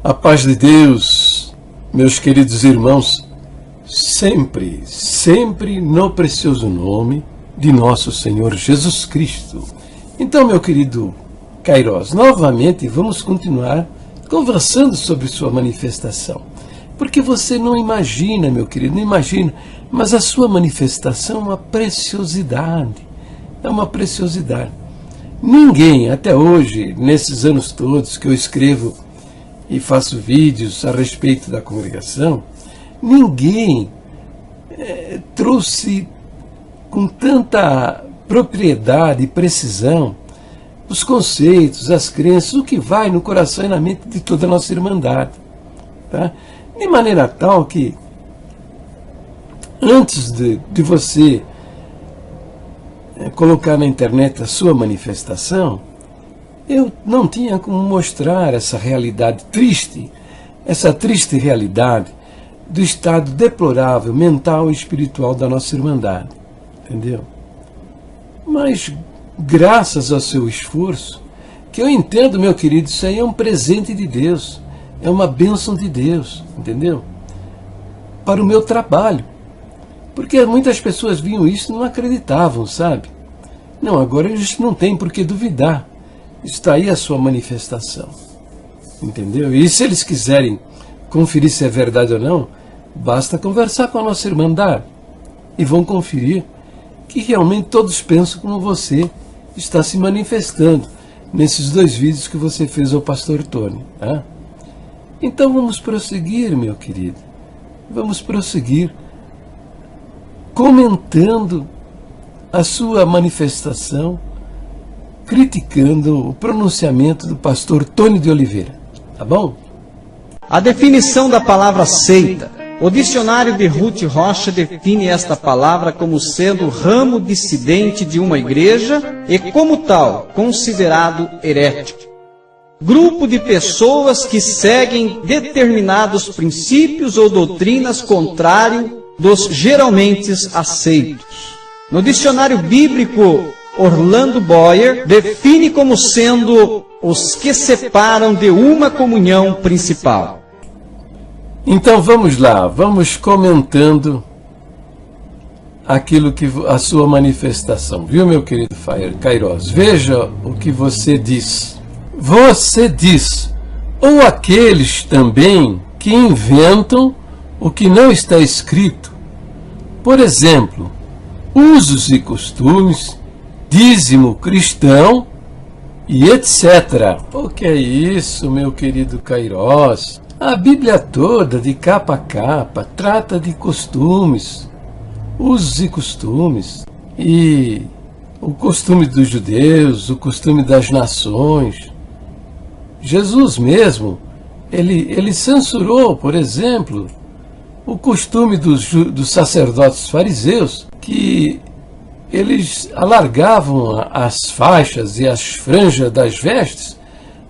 A paz de Deus, meus queridos irmãos, sempre, sempre no precioso nome de nosso Senhor Jesus Cristo. Então, meu querido Kairos, novamente vamos continuar conversando sobre sua manifestação. Porque você não imagina, meu querido, não imagina, mas a sua manifestação é uma preciosidade. É uma preciosidade. Ninguém, até hoje, nesses anos todos que eu escrevo e faço vídeos a respeito da congregação, ninguém trouxe com tanta propriedade e precisão os conceitos, as crenças, o que vai no coração e na mente de toda a nossa irmandade. Tá? De maneira tal que, antes de você colocar na internet a sua manifestação, eu não tinha como mostrar essa realidade triste, essa triste realidade do estado deplorável mental e espiritual da nossa irmandade. Entendeu? Mas, graças ao seu esforço, que eu entendo, meu querido, isso aí é um presente de Deus, é uma bênção de Deus, entendeu? Para o meu trabalho. Porque muitas pessoas viam isso e não acreditavam, sabe? Não, agora eles não têm por que duvidar. Está aí a sua manifestação. Entendeu? E se eles quiserem conferir se é verdade ou não, basta conversar com a nossa irmandade. E vão conferir que realmente todos pensam como você está se manifestando nesses 2 vídeos que você fez ao pastor Tony. Tá? Então vamos prosseguir, meu querido. Vamos prosseguir comentando a sua manifestação, criticando o pronunciamento do pastor Tony de Oliveira. Tá bom? A definição da palavra seita. O dicionário de Ruth Rocha define esta palavra como sendo ramo dissidente de uma igreja e, como tal, considerado herético. Grupo de pessoas que seguem determinados princípios ou doutrinas contrário dos geralmente aceitos. No dicionário bíblico, Orlando Boyer define como sendo os que separam de uma comunhão principal. Então vamos lá, vamos comentando aquilo que a sua manifestação, viu, meu querido Kairos? Veja o que você diz. Você diz, ou aqueles também que inventam o que não está escrito. Por exemplo, usos e costumes, dízimo cristão e etc. O que é isso, meu querido Kairos? A Bíblia toda, de capa a capa, trata de costumes, usos e costumes, e o costume dos judeus, o costume das nações. Jesus mesmo, ele censurou, por exemplo, o costume dos sacerdotes fariseus, que eles alargavam as faixas e as franjas das vestes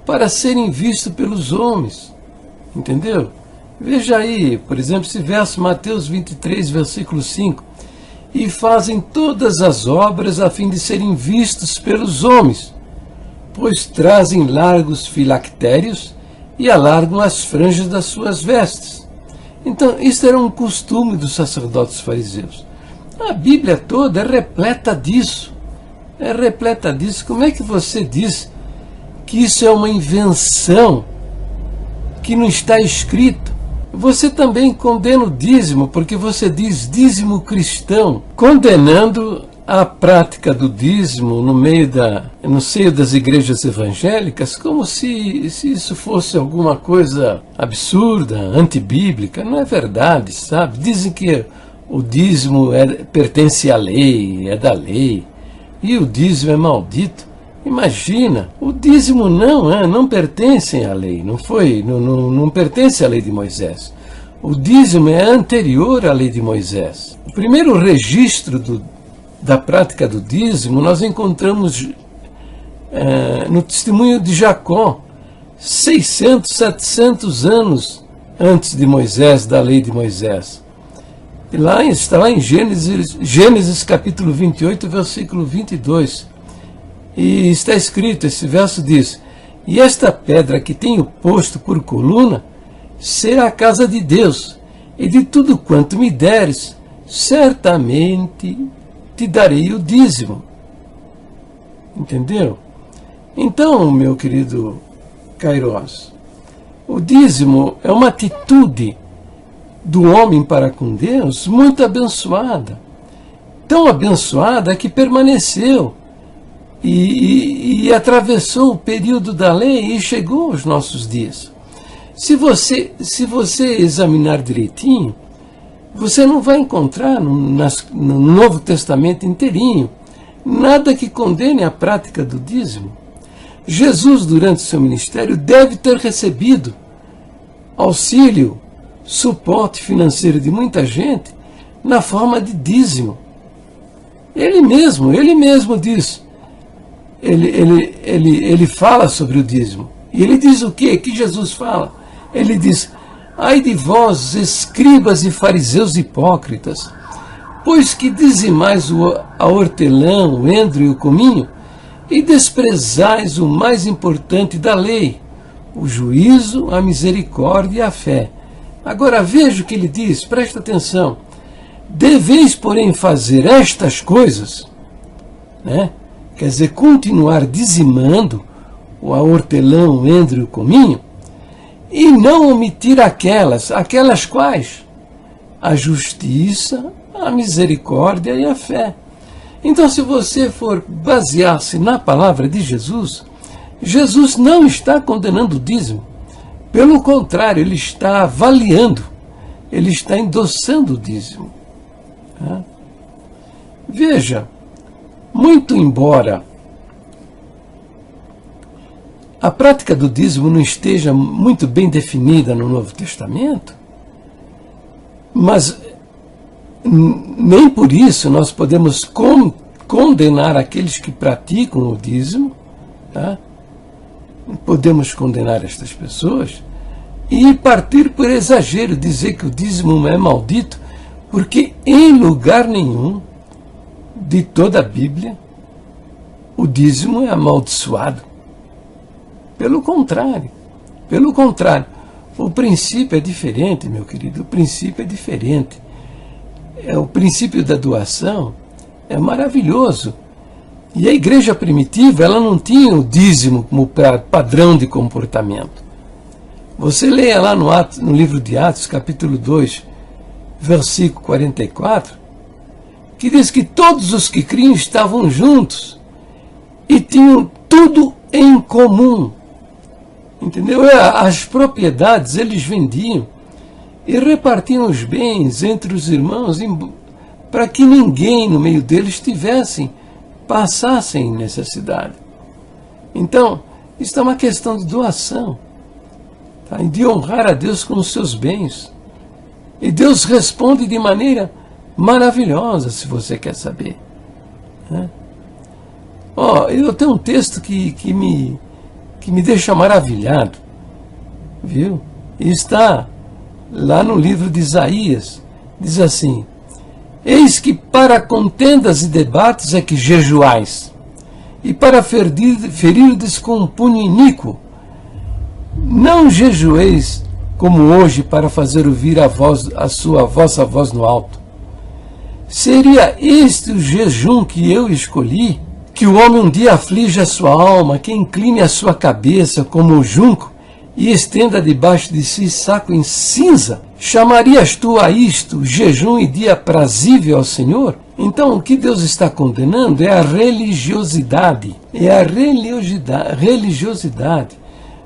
para serem vistos pelos homens. Entendeu? Veja aí, por exemplo, esse verso, Mateus 23, versículo 5. E fazem todas as obras a fim de serem vistos pelos homens, pois trazem largos filactérios e alargam as franjas das suas vestes. Então, isso era um costume dos sacerdotes fariseus. A Bíblia toda é repleta disso. É repleta disso. Como é que você diz que isso é uma invenção que não está escrito? Você também condena o dízimo, porque você diz dízimo cristão, condenando a prática do dízimo no seio das igrejas evangélicas, como se isso fosse alguma coisa absurda, antibíblica. Não é verdade, sabe? Dizem que o dízimo pertence à lei, é da lei, e o dízimo é maldito. Imagina, o dízimo não pertence à lei, não pertence à lei de Moisés. O dízimo é anterior à lei de Moisés. O primeiro registro da prática do dízimo nós encontramos no testemunho de Jacó, 600, 700 anos antes de Moisés, da lei de Moisés. E está lá em Gênesis capítulo 28, versículo 22. E está escrito, esse verso diz: E esta pedra que tenho posto por coluna será a casa de Deus, e de tudo quanto me deres, certamente te darei o dízimo. Entenderam? Então, meu querido Kairos, o dízimo é uma atitude do homem para com Deus muito abençoada. Tão abençoada que permaneceu e atravessou o período da lei e chegou aos nossos dias. Se você examinar direitinho, você não vai encontrar no Novo Testamento inteirinho nada que condene a prática do dízimo. Jesus, durante seu ministério, deve ter recebido auxílio, suporte financeiro de muita gente na forma de dízimo. Ele mesmo diz. Ele fala sobre o dízimo. E ele diz o quê? Que Jesus fala? Ele diz: ai de vós, escribas e fariseus hipócritas, pois que dizimais a hortelã, o endro e o cominho, e desprezais o mais importante da lei, o juízo, a misericórdia e a fé. Agora veja o que ele diz, presta atenção. Deveis, porém, fazer estas coisas, né? Quer dizer, continuar dizimando a hortelã, o endro e o cominho, e não omitir aquelas quais? A justiça, a misericórdia e a fé. Então, se você for basear-se na palavra de Jesus, Jesus não está condenando o dízimo. Pelo contrário, ele está avaliando, ele está endossando o dízimo. Tá? Veja, muito embora a prática do dízimo não esteja muito bem definida no Novo Testamento, mas nem por isso nós podemos condenar aqueles que praticam o dízimo, tá? Podemos condenar estas pessoas e partir por exagero, dizer que o dízimo é maldito, porque em lugar nenhum de toda a Bíblia o dízimo é amaldiçoado. Pelo contrário, o princípio é diferente, meu querido, o princípio é diferente. O princípio da doação é maravilhoso. E a igreja primitiva, ela não tinha o dízimo como padrão de comportamento. Você leia lá no livro de Atos, capítulo 2, versículo 44, que diz que todos os que criam estavam juntos e tinham tudo em comum. Entendeu? As propriedades eles vendiam e repartiam os bens entre os irmãos para que ninguém no meio deles passassem necessidade. Então, isso é uma questão de doação, tá? De honrar a Deus com os seus bens. E Deus responde de maneira maravilhosa, se você quer saber. Né? Eu tenho um texto que me deixa maravilhado, viu? E está lá no livro de Isaías, diz assim: eis que para contendas e debates é que jejuais, e para ferirdes com um punho iníquo. Não jejueis como hoje para fazer ouvir a vossa voz no alto. Seria este o jejum que eu escolhi? Que o homem um dia aflige a sua alma, que incline a sua cabeça como o junco e estenda debaixo de si saco em cinza? Chamarias tu a isto jejum e dia aprazível ao Senhor? Então o que Deus está condenando é a religiosidade. É a religiosidade.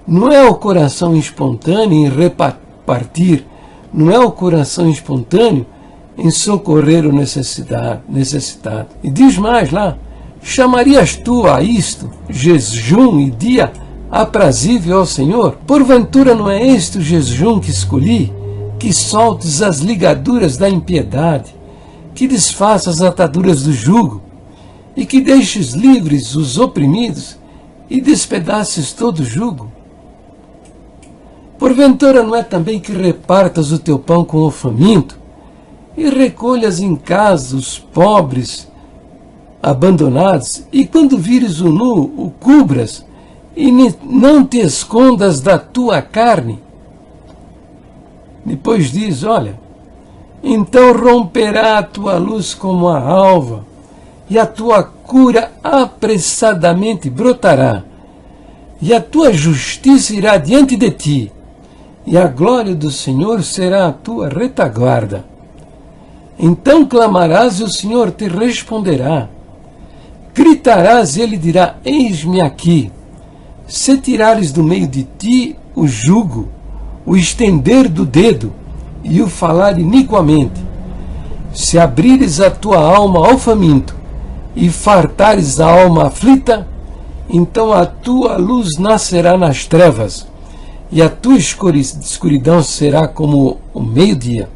Não é o coração espontâneo em repartir, não é o coração espontâneo em socorrer o necessitado. E diz mais lá: chamarias tu a isto jejum e dia aprazível ao Senhor? Porventura não é este o jejum que escolhi? Que soltes as ligaduras da impiedade, que desfaças as ataduras do jugo, e que deixes livres os oprimidos, e despedaces todo o jugo? Porventura não é também que repartas o teu pão com o faminto, e recolhas em casa os pobres abandonados, e quando vires o nu, o cubras, e não te escondas da tua carne. Depois diz, olha, então romperá a tua luz como a alva, e a tua cura apressadamente brotará, e a tua justiça irá diante de ti, e a glória do Senhor será a tua retaguarda. Então clamarás e o Senhor te responderá. Gritarás e ele dirá, eis-me aqui. Se tirares do meio de ti o jugo, o estender do dedo e o falar iniquamente, se abrires a tua alma ao faminto e fartares a alma aflita, então a tua luz nascerá nas trevas, e a tua escuridão será como o meio-dia.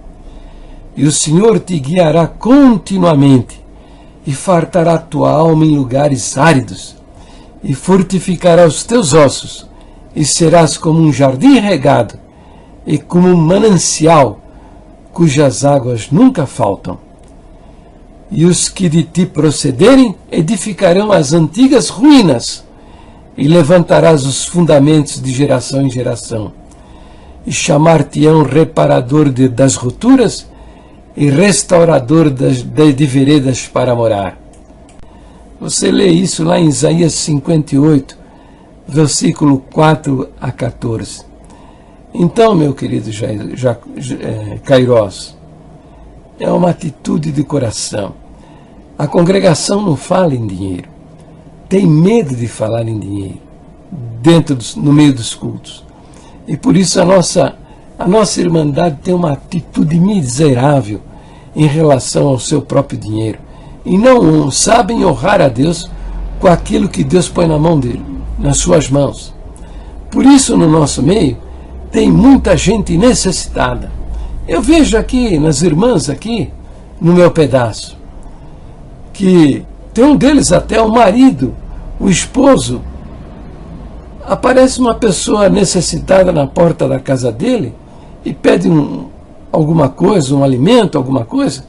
E o Senhor te guiará continuamente, e fartará a tua alma em lugares áridos, e fortificará os teus ossos, e serás como um jardim regado, e como um manancial, cujas águas nunca faltam. E os que de ti procederem edificarão as antigas ruínas, e levantarás os fundamentos de geração em geração, e chamar-te-ão reparador das rupturas, e restaurador de veredas para morar. Você lê isso lá em Isaías 58, versículo 4 a 14. Então, meu querido Kairós, é uma atitude de coração. A congregação não fala em dinheiro. Tem medo de falar em dinheiro no meio dos cultos. E por isso a nossa irmandade tem uma atitude miserável em relação ao seu próprio dinheiro. E não sabem honrar a Deus com aquilo que Deus põe na mão dele, nas suas mãos. Por isso, no nosso meio, tem muita gente necessitada. Eu vejo aqui, nas irmãs aqui, no meu pedaço, que tem um deles até o marido, o esposo. Aparece uma pessoa necessitada na porta da casa dele e pede alguma coisa, um alimento, alguma coisa.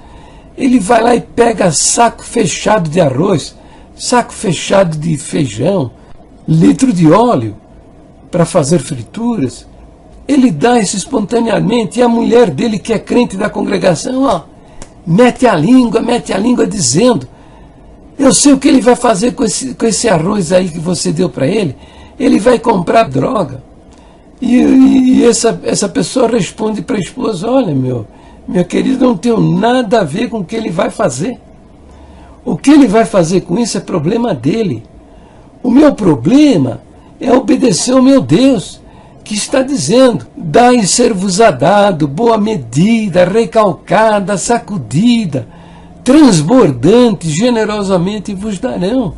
Ele vai lá e pega saco fechado de arroz, saco fechado de feijão, litro de óleo para fazer frituras. Ele dá isso espontaneamente, e a mulher dele, que é crente da congregação, ó, mete a língua dizendo, eu sei o que ele vai fazer com esse arroz aí que você deu para ele. Ele vai comprar droga. E essa pessoa responde para a esposa, olha, meu querido, não tem nada a ver com o que ele vai fazer. O que ele vai fazer com isso é problema dele. O meu problema é obedecer ao meu Deus, que está dizendo, dai e ser-vos-á dado, boa medida, recalcada, sacudida, transbordante, generosamente vos darão.